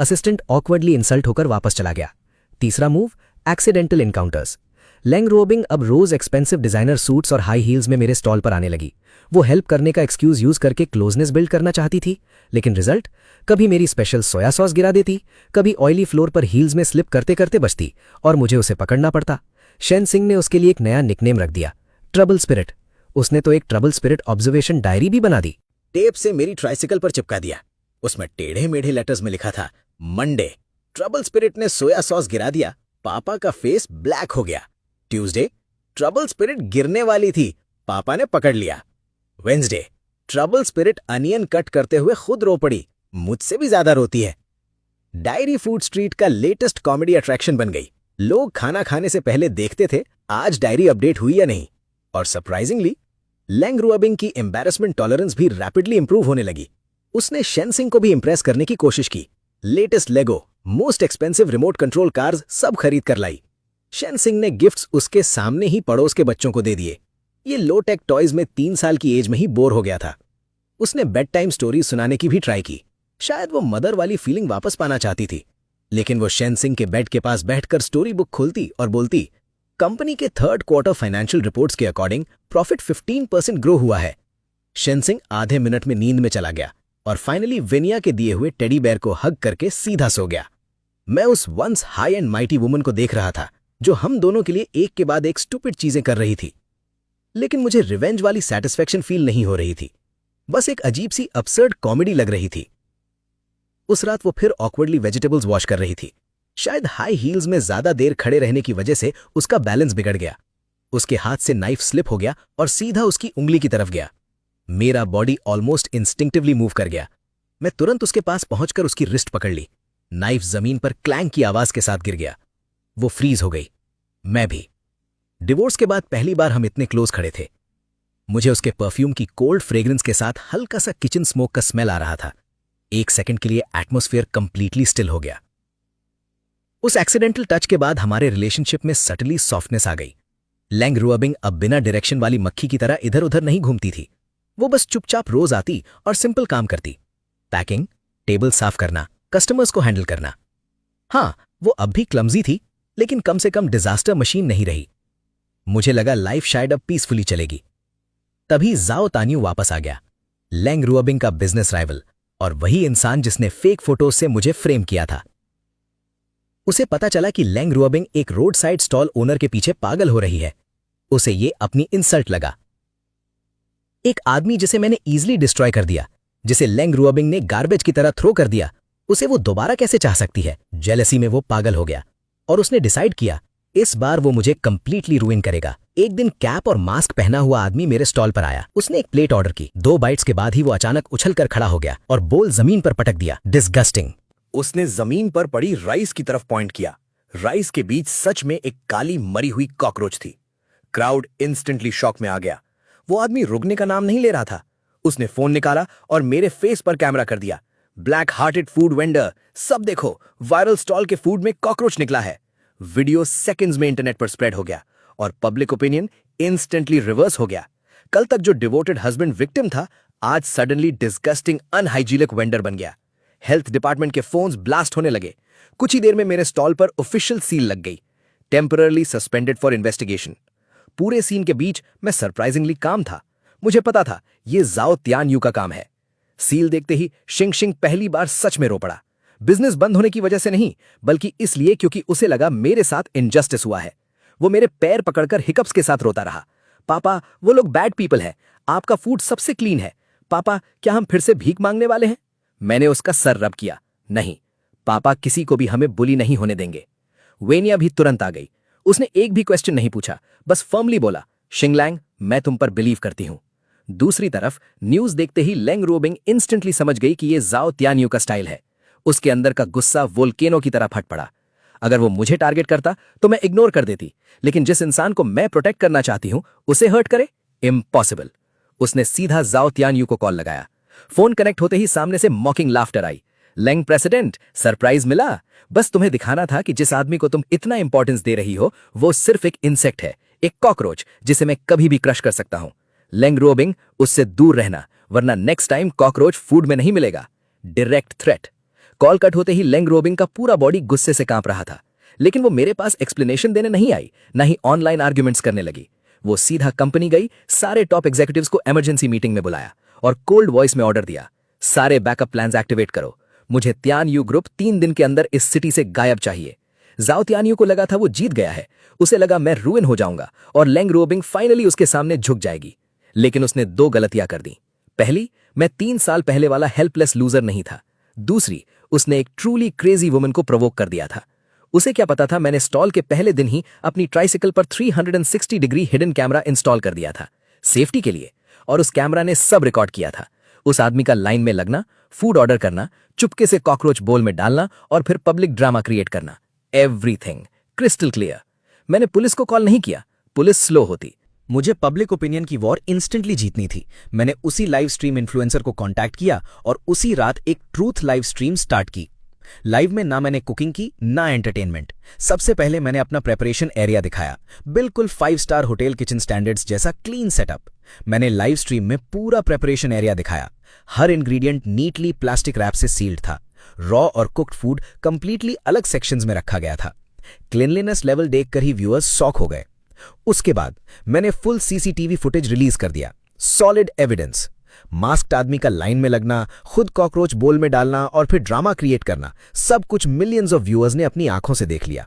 असिस्टेंट ऑकवर्डली इंसल्ट होकर वापस चला गया। तीसरा move, accidental encounters. Leng Robing अब रोज एक्सपेंसिव डिजाइनर सूट्स और हाई हील्स में मेरे स्टॉल पर आने लगी। वो हेल्प करने का एक्सक्यूज यूज करके क्लोजनेस बिल्ड करना चाहती थी, लेकिन रिजल्ट कभी मेरी स्पेशल सोया सॉस गिरा देती, कभी ऑयली फ्लोर पर हील्स में स्लिप करते करते बचती और मुझे उसे पकड़ना पड़ता। शेन सिंह ने उसके लिए एक नया निकनेम रख दिया, ट्रबल स्पिरिट। उसने तो एक ट्रबल स्पिरिट ऑब्जर्वेशन डायरी भी बना दी। टेप से मेरी ट्राइसिकल पर चिपका दिया। उसमें टेढ़े मेढ़े लेटर्स में लिखा था, मंडे ट्रबल स्पिरिट ने सोया सॉस गिरा दिया, पापा का फेस ब्लैक हो गया। ट्यूसडे ट्रबल स्पिरिट गिरने वाली थी, पापा ने पकड़ लिया। Wednesday trouble spirit onion cut करते हुए खुद रो पड़ी, मुझसे भी ज्यादा रोती है। डायरी फूड स्ट्रीट का लेटेस्ट कॉमेडी अट्रैक्शन बन गई। लोग खाना खाने से पहले देखते थे आज डायरी अपडेट हुई या नहीं। और सरप्राइजिंगली लेंग रुअबिंग की एम्बैरेसमेंट टॉलरेंस भी रैपिडली इंप्रूव होने लगी। उसने शेन सिंह को भी इंप्रेस करने की कोशिश की। Latest Lego, most expensive remote control cars सब खरीद कर लाई। शेन सिंह ने गिफ्ट्स उसके सामने ही पड़ोस के बच्चों को दे दिए। ये लो टेक टॉयज में 3 साल की एज में ही बोर हो गया था। उसने बेड टाइम स्टोरीज सुनाने की भी ट्राई की। शायद वो मदर वाली फीलिंग वापस पाना चाहती थी। लेकिन वो शेन सिंह के बेड के पास बैठकर स्टोरी बुक खोलती और बोलती, कंपनी के 3rd क्वार्टर फाइनेंशियल रिपोर्ट्स के अकॉर्डिंग प्रॉफिट 15% ग्रो हुआ है। शेन सिंह आधे मिनट में नींद में चला गया और फाइनली विनिया के दिए हुए टेडी बेयर को हग करके सीधा सो गया। मैं उस once high and mighty woman को देख रहा था जो हम दोनों के लिए एक के बाद एक स्टूपिड चीजें कर रही थी। लेकिन मुझे रिवेंज वाली सैटिस्फैक्शन फील नहीं हो रही थी, बस एक अजीब सी अपसर्ड कॉमेडी लग रही थी। उस रात वो फिर ऑकवर्डली वेजिटेबल्स वॉश कर रही थी। शायद हाई हील्स में ज्यादा देर खड़े रहने की वजह से उसका बैलेंस बिगड़ गया। उसके हाथ से नाइफ स्लिप हो गया और सीधा उसकी उंगली की तरफ गया। मेरा बॉडी ऑलमोस्ट इंस्टिंक्टिवली मूव कर गया। मैं तुरंत उसके पास पहुंचकर उसकी रिस्ट पकड़ ली। नाइफ जमीन पर क्लैंक की आवाज के साथ गिर गया। वो फ्रीज हो गई, मैं भी। डिवोर्स के बाद पहली बार हम इतने क्लोज खड़े थे। मुझे उसके परफ्यूम की कोल्ड फ्रेग्रेंस के साथ हल्का सा किचन स्मोक का स्मेल आ रहा था। एक सेकंड के लिए एटमॉस्फेयर कंप्लीटली स्टिल हो गया। उस एक्सीडेंटल टच के बाद हमारे रिलेशनशिप में सटली सॉफ्टनेस आ गई। लेंग रुअबिंग अब बिना डायरेक्शन वाली मक्खी की तरह इधर उधर नहीं घूमती थी। वो बस चुपचाप रोज आती और सिंपल काम करती, पैकिंग, टेबल साफ करना, कस्टमर्स को हैंडल करना। हाँ, वो अब भी क्लमजी थी, लेकिन कम से कम डिजास्टर मशीन नहीं रही। मुझे लगा लाइफ शायद अब पीसफुली चलेगी। तभी जाओ तान्यू वापस आ गया, लेंग रुअबिंग का बिजनेस राइवल, और वही इंसान जिसने फेक फोटोज से मुझे फ्रेम किया था। उसे पता चला कि लेंग रुअबिंग एक रोड साइड स्टॉल ओनर के पीछे पागल हो रही है। उसे ये अपनी इंसल्ट लगा। एक आदमी जिसे मैंने इजीली डिस्ट्रॉय कर दिया, जिसे लेंग रुअबिंग ने गार्बेज की तरह थ्रो कर दिया, उसे वो दोबारा कैसे चाह सकती है? जेलसी में वो पागल हो गया और उसने डिसाइड किया इस बार वो मुझे कंप्लीटली रूइन करेगा। एक दिन कैप और मास्क पहना हुआ आदमी मेरे स्टॉल पर आया। उसने एक प्लेट ऑर्डर की। 2 बाइट्स के बाद ही वो अचानक उछलकर खड़ा हो गया और बोल जमीन पर पटक दिया, डिस्गस्टिंग। उसने जमीन पर पड़ी राइस की तरफ पॉइंट किया। राइस के बीच सच में एक काली मरी हुई कॉकरोच थी। क्राउड इंस्टेंटली शॉक में आ गया। वो आदमी रुकने का नाम नहीं ले रहा था। उसने फोन निकाला और मेरे फेस पर कैमरा कर दिया। ब्लैक हार्टेड फूड वेंडर, सब देखो, वायरल स्टॉल के फूड में कॉकरोच निकला है। वीडियो सेकंड्स में इंटरनेट पर स्प्रेड हो गया और पब्लिक ओपिनियन इंस्टेंटली रिवर्स हो गया। कल तक जो डिवोटेड हस्बैंड विक्टिम था, आज सडनली डिस्गस्टिंग अनहाइजीनिक वेंडर बन गया। हेल्थ डिपार्टमेंट के फोन्स ब्लास्ट होने लगे। कुछ ही देर में मेरे स्टॉल पर ऑफिशियल सील लग गई, टेम्पररली सस्पेंडेड फॉर इन्वेस्टिगेशन। पूरे सीन के बीच मैं सरप्राइजिंगली काम था। मुझे पता था ये जाओ त्यान का काम है। सील देखते ही शिंग शिंग पहली बार सच में रो पड़ा। बिजनेस बंद होने की वजह से नहीं, बल्कि इसलिए क्योंकि उसे लगा मेरे साथ इनजस्टिस हुआ है। वो मेरे पैर पकड़कर हिकअप्स के साथ रोता रहा। पापा, वो लोग बैड पीपल हैं। आपका फूड सबसे क्लीन है। पापा, क्या हम फिर से भीख मांगने वाले हैं? मैंने उसका सर रब किया। नहीं पापा, किसी को भी हमें बुली नहीं होने देंगे। वेनिया भी तुरंत आ गई। उसने एक भी क्वेश्चन नहीं पूछा, बस फर्मली बोला, शिंगलैंग, मैं तुम पर बिलीव करती हूं। दूसरी तरफ न्यूज देखते ही लेंग रुअबिंग इंस्टेंटली समझ गई कि ये जाओ त्यान का स्टाइल है। उसके अंदर का गुस्सा वोल्केनो की तरह फट पड़ा। अगर वो मुझे टारगेट करता तो मैं इग्नोर कर देती, लेकिन जिस इंसान को मैं प्रोटेक्ट करना चाहती हूं उसे हर्ट करे, इम्पॉसिबल। उसने सीधा जाओ त्यान को कॉल लगाया। फोन कनेक्ट होते ही सामने से मॉकिंग लाफ्टर आई। लेंग प्रेसिडेंट, सरप्राइज मिला। बस तुम्हें दिखाना था कि जिस आदमी को तुम इतना इंपॉर्टेंस दे रही हो वो सिर्फ एक इंसेक्ट है, एक कॉकरोच जिसे मैं कभी भी क्रश कर सकता हूं। लेंग रुअबिंग, उससे दूर रहना, वरना नेक्स्ट टाइम कॉकरोच फूड में नहीं मिलेगा। Direct threat. कॉल कट होते ही लेंग रुअबिंग का पूरा बॉडी गुस्से से कांप रहा था। लेकिन वो मेरे पास एक्सप्लेनेशन देने नहीं आई, ना ही ऑनलाइन आर्ग्यूमेंट्स करने लगी। वो सीधा कंपनी गई, सारे टॉप एग्जीक्यूटिव्स को इमरजेंसी मीटिंग में बुलाया और कोल्ड वॉइस में ऑर्डर दिया, सारे बैकअप प्लान्स एक्टिवेट करो। मुझे त्यान यू ग्रुप 3 दिन के अंदर इस सिटी से गायब चाहिए। जाओ त्यान यू को लगा था वो जीत गया है, उसे लगा मैं रूइन हो जाऊंगा और लेंग रुओबिंग फाइनली उसके सामने झुक जाएगी। लेकिन उसने 2 गलतियां कर दी। पहली, मैं 3 साल पहले वाला हेल्पलेस लूजर नहीं था। दूसरी, उसने एक ट्रूली क्रेजी वुमन को प्रोवोक कर दिया था। उसे क्या पता था मैंने स्टॉल के पहले दिन ही अपनी ट्राइसिकल पर 360 डिग्री हिडन कैमरा इंस्टॉल कर दिया था, सेफ्टी के लिए, और उस कैमरा ने सब रिकॉर्ड किया था। उस आदमी का लाइन में लगना, फूड ऑर्डर करना, चुपके से कॉकरोच बोल में डालना और फिर पब्लिक ड्रामा क्रिएट करना, एवरीथिंग क्रिस्टल क्लियर। मैंने पुलिस को कॉल नहीं किया, पुलिस स्लो होती। मुझे पब्लिक ओपिनियन की वॉर इंस्टेंटली जीतनी थी। मैंने उसी लाइव स्ट्रीम इन्फ्लुएंसर को कांटेक्ट किया और उसी रात एक ट्रूथ लाइव स्ट्रीम स्टार्ट की। लाइव में ना मैंने कुकिंग की ना एंटरटेनमेंट। सबसे पहले मैंने अपना प्रेपरेशन एरिया दिखाया, बिल्कुल 5 स्टार होटल किचन स्टैंडर्ड्स जैसा क्लीन सेटअप। मैंने लाइव स्ट्रीम में पूरा प्रेपरेशन एरिया दिखाया। हर इंग्रेडिएंट नीटली प्लास्टिक रैप से सील्ड था। रॉ और कुक्ड फूड कंप्लीटली अलग सेक्शंस में रखा गया था। क्लीनलीनेस लेवल देखकर ही व्यूअर्स शॉक हो गए। उसके बाद मैंने फुल सीसीटीवी फुटेज रिलीज कर दिया, सॉलिड एविडेंस। मास्क्ड आदमी का लाइन में लगना, खुद कॉकरोच बोल में डालना और फिर ड्रामा क्रिएट करना, सब कुछ मिलियंस ऑफ व्यूअर्स ने अपनी आंखों से देख लिया।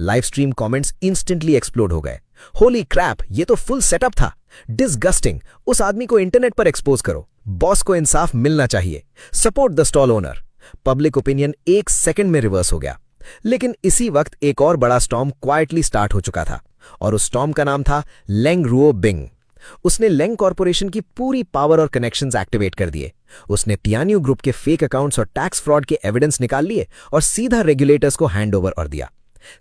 Live stream comments instantly explode हो गए। होली क्रैप, ये तो फुल सेटअप था। डिसगस्टिंग, उस आदमी को इंटरनेट पर एक्सपोज करो। बॉस को इंसाफ मिलना चाहिए। Support the stall owner. Public opinion 1 second में रिवर्स हो गया। लेकिन इसी वक्त एक और बड़ा स्टॉर्म क्वाइटली स्टार्ट हो चुका था और उस स्टॉर्म का नाम था लेंग रुओबिंग। उसने लेंग कॉर्पोरेशन की पूरी पावर और कनेक्शंस एक्टिवेट कर दिए। उसने त्यान यू ग्रुप के फेक अकाउंट्स और टैक्स फ्रॉड के एविडेंस निकाल लिए और सीधा रेगुलेटर्स को हैंडओवर और दिया।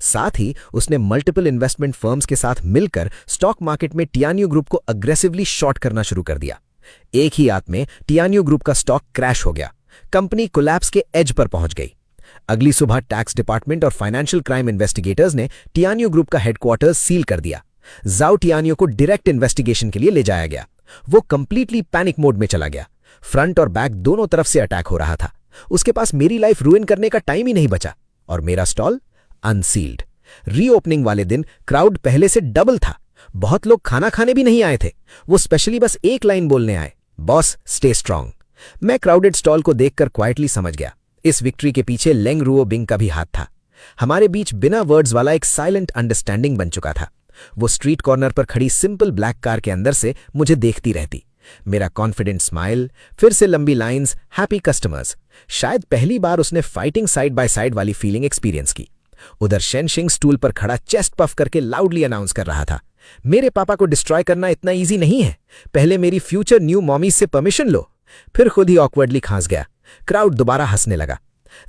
साथ ही उसने मल्टीपल इन्वेस्टमेंट फर्म्स के साथ मिलकर स्टॉक मार्केट में त्यान यू ग्रुप को अग्रेसिवली शॉर्ट करना शुरू कर दिया। एक ही रात में त्यान यू ग्रुप का स्टॉक क्रैश हो गया। कंपनी कोलैप्स के एज पर पहुंच गई। अगली सुबह टैक्स डिपार्टमेंट और फाइनेंशियल क्राइम इन्वेस्टिगेटर्स ने त्यान यू ग्रुप का हेडक्वार्टर्स सील कर दिया। जाओ त्यान यू को डायरेक्ट इन्वेस्टिगेशन के लिए ले जाया गया। वो कंप्लीटली पैनिक मोड में चला गया। फ्रंट और बैक दोनों तरफ से अटैक हो रहा था। उसके पास मेरी लाइफ रूइन करने का टाइम ही नहीं बचा और मेरा स्टॉल अनसील्ड। रीओपनिंग वाले दिन क्राउड पहले से डबल था। बहुत लोग खाना खाने भी नहीं आए थे। वो स्पेशली बस एक लाइन बोलने आए, बॉस स्टे स्ट्रांग। मैं क्राउडेड स्टॉल को देखकर क्वाइटली समझ गया, इस विक्ट्री के पीछे लेंग रुओबिंग का भी हाथ था। हमारे बीच बिना वर्ड्स वाला एक साइलेंट अंडरस्टैंडिंग बन चुका था। वो स्ट्रीट कॉर्नर पर खड़ी सिंपल ब्लैक कार के अंदर से मुझे देखती रहती। मेरा कॉन्फिडेंट स्माइल, फिर से लंबी लाइंस, हैप्पी कस्टमर्स। शायद पहली बार उसने फाइटिंग साइड बाय साइड वाली फीलिंग एक्सपीरियंस की। उधर शेनशिंग स्टूल पर खड़ा चेस्ट पफ करके लाउडली अनाउंस कर रहा था, मेरे पापा को डिस्ट्रॉय करना इतना ईजी नहीं है। पहले मेरी फ्यूचर न्यू मॉमी से परमिशन लो। फिर खुद ही ऑकवर्डली खांस गया। क्राउड दोबारा हंसने लगा।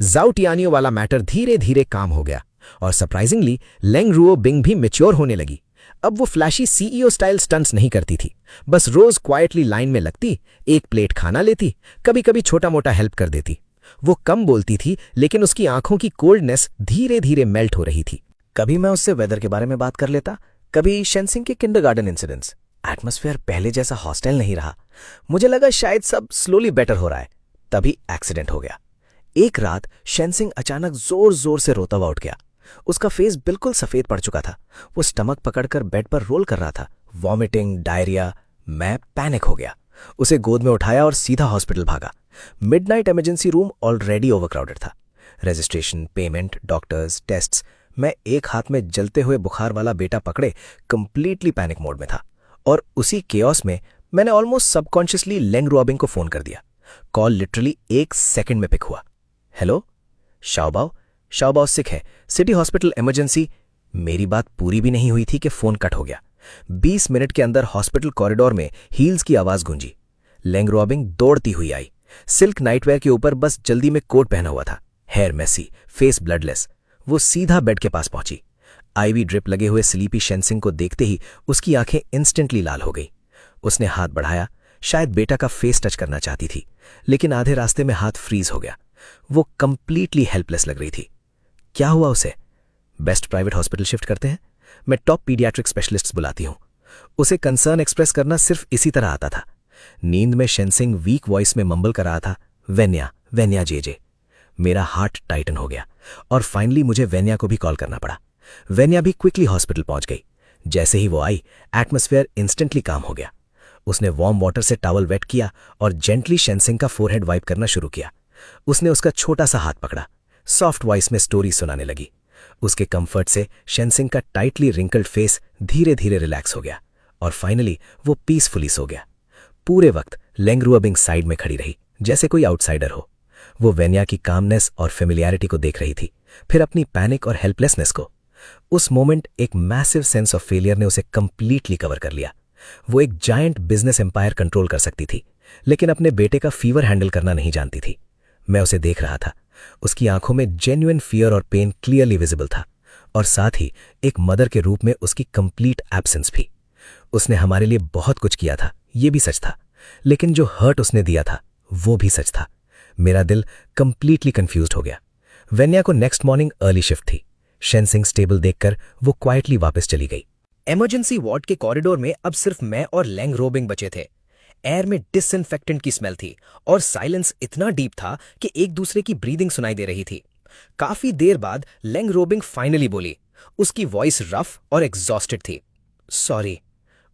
जाओ त्यान यू वाला मैटर धीरे धीरे काम हो गया और सरप्राइजिंगली लेंग रुओबिंग भी मैच्योर होने लगी। अब वो फ्लैशी सीईओ स्टाइल स्टंट्स नहीं करती थी। बस रोज क्वाइटली लाइन में लगती, एक प्लेट खाना लेती, कभी कभी छोटा मोटा हेल्प कर देती। वो कम बोलती थी लेकिन उसकी आंखों की कोल्डनेस धीरे धीरे मेल्ट हो रही थी। कभी मैं उससे वेदर के बारे में बात कर लेता, कभी शेनसिंग के किंडरगार्टन इंसिडेंट्स। एटमॉस्फेयर पहले जैसा हॉस्टाइल नहीं रहा। मुझे लगा शायद सब स्लोली बेटर हो रहा है। तभी एक्सीडेंट हो गया। एक रात शेनसिंग अचानक जोर जोर से रोता हुआ उठ गया। उसका फेस बिल्कुल सफेद पड़ चुका था। वो स्टमक पकड़कर बेड पर रोल कर रहा था, वॉमिटिंग, डायरिया। मैं पैनिक हो गया। उसे गोद में उठाया और सीधा हॉस्पिटल भागा। Midnight emergency room already overcrowded था। Registration, payment, doctors, tests. मैं एक हाथ में जलते हुए बुखार वाला बेटा पकड़े कंप्लीटली पैनिक मोड में था और उसी केओस में मैंने ऑलमोस्ट सबकॉन्शियसली लेंग रुओबिंग को फोन कर दिया। कॉल लिटरली 1 सेकंड में पिक हुआ। हेलो, शाओबाओ सिक है, सिटी हॉस्पिटल इमरजेंसी। मेरी बात पूरी भी नहीं हुई थी कि फोन कट हो गया। 20 मिनट के अंदर हॉस्पिटल कॉरिडोर में हील्स की आवाज गूंजी। लेंग रुओबिंग दौड़ती हुई आई। सिल्क नाइटवेयर के ऊपर बस जल्दी में कोट पहना हुआ था, हेयर मेसी, फेस ब्लडलेस। वो सीधा बेड के पास पहुंची। आईवी ड्रिप लगे हुए स्लीपी शेनसिंग को देखते ही उसकी आंखें इंस्टेंटली लाल हो गई। उसने हाथ बढ़ाया, शायद बेटा का फेस टच करना चाहती थी, लेकिन आधे रास्ते में हाथ फ्रीज हो गया। वो कंप्लीटली हेल्पलेस लग रही थी। क्या हुआ उसे? बेस्ट प्राइवेट हॉस्पिटल शिफ्ट करते हैं, मैं टॉप पीडियाट्रिक स्पेशलिस्ट्स बुलाती हूं। उसे कंसर्न एक्सप्रेस करना सिर्फ इसी तरह आता था। नींद में शेनसिंग वीक वॉइस में मंबल कर रहा था, वेन्या जेजे। मेरा हार्ट टाइटन हो गया और फाइनली मुझे वेन्या को भी कॉल करना पड़ा। वेन्या भी क्विकली हॉस्पिटल पहुंच गई। जैसे ही वो आई, एटमॉस्फेयर इंस्टेंटली काम हो गया। उसने वार्म वाटर से टॉवल वेट किया और जेंटली शेनसिंग का फोरहेड वाइप करना शुरू किया। उसने उसका छोटा सा हाथ पकड़ा, सॉफ्ट वॉइस में स्टोरी सुनाने लगी। उसके कंफर्ट से शेनसिंग का टाइटली रिंकल्ड फेस धीरे धीरे रिलैक्स हो गया और फाइनली वो पीसफुली सो गया। पूरे वक्त लेंग रुओबिंग साइड में खड़ी रही, जैसे कोई आउटसाइडर हो। वो वेन्या की कामनेस और फेमिलियरिटी को देख रही थी, फिर अपनी पैनिक और हेल्पलेसनेस को। उस मोमेंट एक मैसिव सेंस ऑफ फेलियर ने उसे कंप्लीटली कवर कर लिया। वो एक जायंट बिजनेस एम्पायर कंट्रोल कर सकती थी, लेकिन अपने बेटे का फीवर हैंडल करना नहीं जानती थी। मैं उसे देख रहा था। उसकी आंखों में जेन्युइन फियर और पेन क्लियरली विजिबल था, और साथ ही एक मदर के रूप में उसकी कंप्लीट एब्सेंस भी। उसने हमारे लिए बहुत कुछ किया था, ये भी सच था, लेकिन जो हर्ट उसने दिया था वो भी सच था। मेरा दिल कंप्लीटली कंफ्यूज्ड हो गया। वेन्या को नेक्स्ट मॉर्निंग अर्ली शिफ्ट थी। शेनसिंग स्टेबल देखकर वो क्वाइटली वापस चली गई। इमरजेंसी वार्ड के कॉरिडोर में अब सिर्फ मैं और लेंग रोबिंग बचे थे। एयर में डिसइंफेक्टेंट की स्मेल थी और साइलेंस इतना डीप था कि एक दूसरे की ब्रीदिंग सुनाई दे रही थी। काफी देर बाद लेंग रोबिंग फाइनली बोली। उसकी वॉइस रफ और एग्जॉस्टेड थी। सॉरी,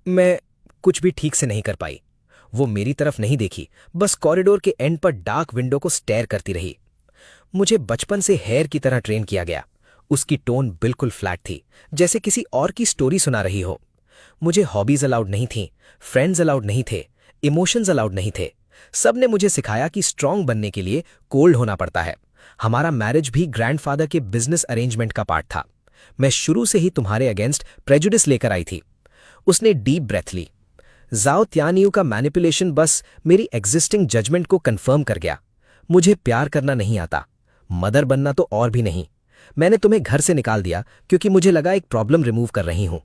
मैं कुछ भी ठीक से नहीं कर पाई। वो मेरी तरफ नहीं देखी, बस कॉरिडोर के एंड पर डार्क विंडो को स्टेयर करती रही। मुझे बचपन से हेयर की तरह ट्रेन किया गया। उसकी टोन बिल्कुल फ्लैट थी, जैसे किसी और की स्टोरी सुना रही हो। मुझे हॉबीज अलाउड नहीं थीं, फ्रेंड्स अलाउड नहीं थे, इमोशंस अलाउड नहीं थे। सबने मुझे सिखाया कि स्ट्रांग बनने के लिए कोल्ड होना पड़ता है। हमारा मैरिज भी ग्रैंडफादर के बिजनेस अरेंजमेंट का पार्ट था। मैं शुरू से ही तुम्हारे अगेंस्ट प्रेजुडिस लेकर आई थी। उसने डीप ब्रेथ ली। जाओ त्यानियू का मैनिपुलेशन बस मेरी एग्जिस्टिंग जजमेंट को कंफर्म कर गया। मुझे प्यार करना नहीं आता, मदर बनना तो और भी नहीं। मैंने तुम्हें घर से निकाल दिया क्योंकि मुझे लगा एक प्रॉब्लम रिमूव कर रही हूं।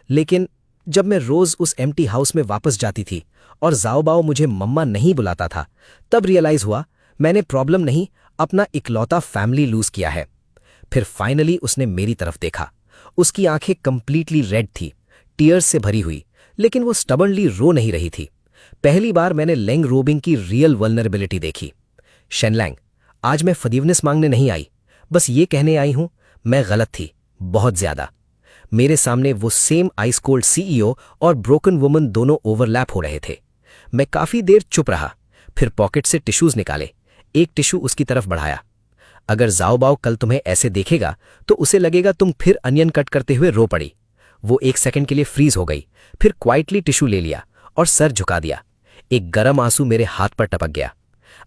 लेकिन जब मैं रोज उस एम्प्टी हाउस में वापस जाती थी और जाओबाओ मुझे मम्मा नहीं बुलाता था, तब रियलाइज हुआ मैंने प्रॉब्लम नहीं, अपना इकलौता फैमिली लूज किया है। फिर फाइनली उसने मेरी तरफ देखा। उसकी आंखें कंप्लीटली रेड थी, टीयर्स से भरी हुई, लेकिन वो स्टबर्नली रो नहीं रही थी। पहली बार मैंने लेंग रोबिंग की रियल वल्नरेबिलिटी देखी। शेनलैंग, आज मैं फॉरगिवनेस मांगने नहीं आई, बस ये कहने आई हूं मैं गलत थी, बहुत ज्यादा। मेरे सामने वो सेम आइस कोल्ड सीईओ और ब्रोकन वुमन दोनों ओवरलैप हो रहे थे। मैं काफी देर चुप रहा, फिर पॉकेट से टिश्यूज निकाले, एक टिश्यू उसकी तरफ बढ़ाया। अगर जाओबाओ कल तुम्हें ऐसे देखेगा तो उसे लगेगा तुम फिर अनियन कट करते हुए रो पड़ी। वो एक सेकंड के लिए फ्रीज हो गई, फिर क्वाइटली टिश्यू ले लिया और सर झुका दिया। एक गर्म आंसू मेरे हाथ पर टपक गया।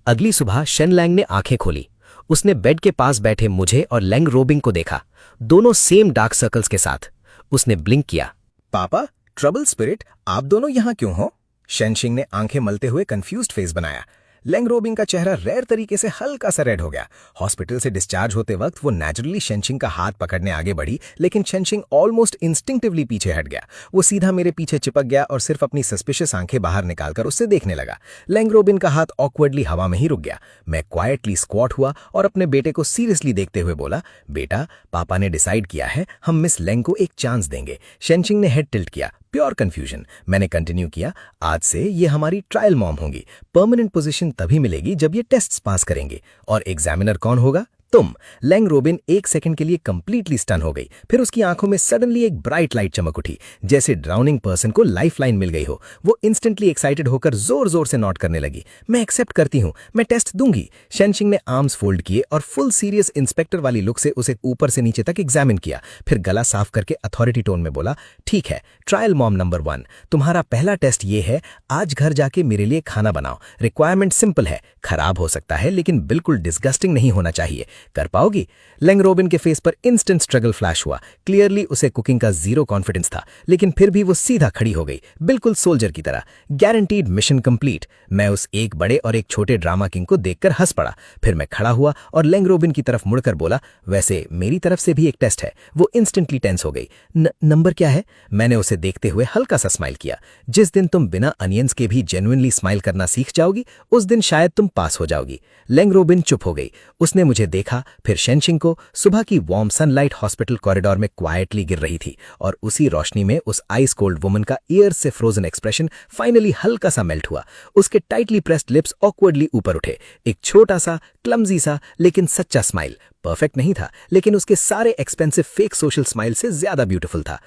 अगली सुबह शेनलैंग ने आंखें खोली। उसने बेड के पास बैठे मुझे और लेंग रोबिंग को देखा, दोनों सेम डार्क सर्कल्स के साथ। उसने ब्लिंक किया। पापा, ट्रबल स्पिरिट, आप दोनों यहां क्यों हो? शेनशिंग ने आंखें मलते हुए कंफ्यूज्ड फेस बनाया। लेंग रोबिंग का चेहरा रेयर तरीके से हल्का सा रेड हो गया। हॉस्पिटल से डिस्चार्ज होते वक्त वो नेचुरली शेनशिंग का हाथ पकड़ने आगे बढ़ी, लेकिन शेनशिंग ऑलमोस्ट इंस्टिंक्टिवली पीछे हट गया। वो सीधा मेरे पीछे चिपक गया और सिर्फ अपनी सस्पिशियस आंखें बाहर निकालकर उससे देखने लगा। लेंग रोबिन का हाथ ऑकवर्डली हवा में ही रुक गया। मैं क्वाइटली स्क्वाट हुआ और अपने बेटे को सीरियसली देखते हुए बोला, बेटा, पापा ने डिसाइड किया है, हम मिस लेंग को एक चांस देंगे। शेनशिंग ने हेड टिल्ट किया, प्योर कंफ्यूजन। मैंने कंटिन्यू किया, आज से ये हमारी ट्रायल मॉम होंगी। परमानेंट पोजीशन तभी मिलेगी जब ये टेस्ट्स पास करेंगे। और एग्जामिनर कौन होगा? तुम। लेंग रोबिन एक सेकंड के लिए कंप्लीटली स्टन हो गई, फिर उसकी आंखों में सडनली एक ब्राइट लाइट चमक उठी, जैसे ड्राउनिंग पर्सन को लाइफलाइन मिल गई हो। वो इंस्टेंटली एक्साइटेड होकर जोर जोर से नॉट करने लगी। मैं एक्सेप्ट करती हूँ, मैं टेस्ट दूंगी। शेनशिंग ने आर्म्स फोल्ड किए और फुल सीरियस इंस्पेक्टर वाली लुक से उसे ऊपर से नीचे तक एग्जामिन किया, फिर गला साफ करके अथॉरिटी टोन में बोला, ठीक है, ट्रायल मॉम नंबर 1, तुम्हारा पहला टेस्ट ये है, आज घर जाके मेरे लिए खाना बनाओ। रिक्वायरमेंट सिंपल है, खराब हो सकता है लेकिन बिल्कुल डिस्गस्टिंग नहीं होना चाहिए। कर पाओगी? लेंग रोबिन के फेस पर इंस्टेंट स्ट्रगल फ्लैश हुआ। क्लियरली उसे कुकिंग का जीरो कॉन्फिडेंस था, लेकिन फिर भी वो सीधा खड़ी हो गई, बिल्कुल सोल्जर की तरह। Guaranteed mission complete. मैं उस एक बड़े और एक छोटे ड्रामा किंग को देखकर हंस पड़ा। फिर मैं खड़ा हुआ और लेंग रोबिन की तरफ मुड़कर बोला, वैसे मेरी तरफ से भी एक टेस्ट है। वो इंस्टेंटली टेंस हो गई। नंबर क्या है? मैंने उसे देखते हुए हल्का सा स्माइल किया। जिस दिन तुम बिना अनियंस के भी जेन्युइनली स्माइल करना सीख जाओगी, उस दिन शायद तुम पास हो जाओगी। लेंग रोबिन चुप हो गई। उसने मुझे देखा देखा, फिर शेनशिंग को। सुबह की वार्म सनलाइट हॉस्पिटल कॉरिडोर में क्वाइटली गिर रही थी और उसी रोशनी में उस आइस कोल्ड वुमन का ईयर से फ्रोजन एक्सप्रेशन फाइनली हल्का सा मेल्ट हुआ। उसके टाइटली प्रेस्ड लिप्स ऑकवर्डली ऊपर उठे। एक छोटा सा क्लमजी सा लेकिन सच्चा स्माइल। परफेक्ट नहीं था, लेकिन उसके सारे एक्सपेंसिव फेक सोशल स्माइल से ज्यादा ब्यूटीफुल था।